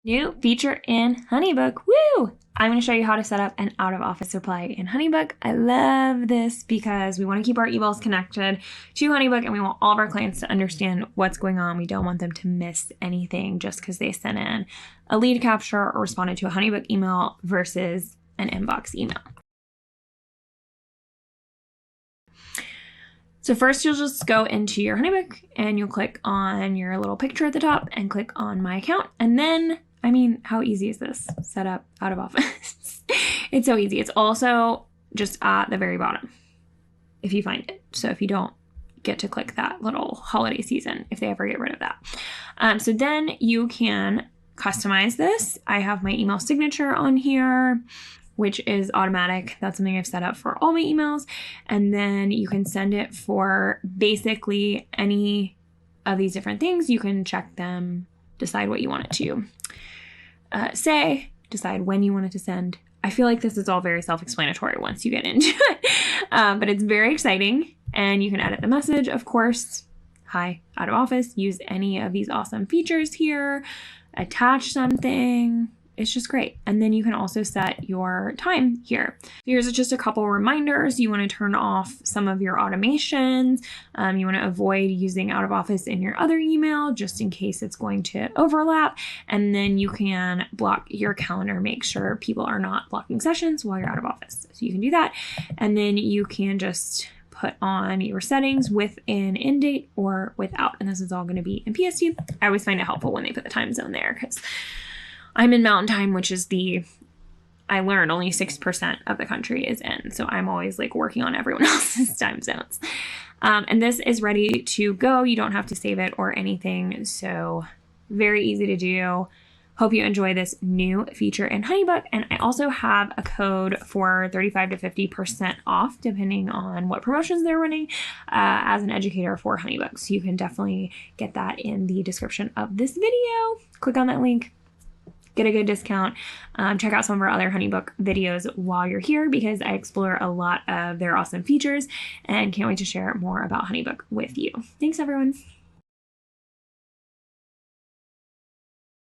New feature in Honeybook. Woo! I'm going to show you how to set up an out-of-office reply in Honeybook. I love this because we want to keep our emails connected to Honeybook and we want all of our clients to understand what's going on. We don't want them to miss anything just because they sent in a lead capture or responded to a Honeybook email versus an inbox email. So first you'll just go into your Honeybook and you'll click on your little picture at the top and click on My Account. And then, how easy is this? Set up out of office. It's so easy. It's also just at the very bottom if you find it. So if you don't get to click that little holiday season, if they ever get rid of that. So then you can customize this. I have my email signature on here, which is automatic. That's something I've set up for all my emails. And then you can send it for basically any of these different things. You can check them, decide what you want it to say, decide when you want it to send. I feel like this is all very self-explanatory once you get into it, but it's very exciting. And you can edit the message, of course. Hi, out of office. Use any of these awesome features here. Attach something. It's just great. And then you can also set your time here. Here's just a couple reminders. You want to turn off some of your automations. You want to avoid using out of office in your other email just in case it's going to overlap. And then you can block your calendar, make sure people are not blocking sessions while you're out of office. So you can do that. And then you can just put on your settings with an end date or without. And this is all going to be in PST. I always find it helpful when they put the time zone there because I'm in Mountain Time, which is I learned only 6% of the country is in. So I'm always working on everyone else's time zones. And this is ready to go. You don't have to save it or anything. So very easy to do. Hope you enjoy this new feature in Honeybook. And I also have a code for 35 to 50% off, depending on what promotions they're running as an educator for Honeybook. So you can definitely get that in the description of this video. Click on that link. Get a good discount. Check out some of our other Honeybook videos while you're here because I explore a lot of their awesome features and can't wait to share more about Honeybook with you. Thanks, everyone.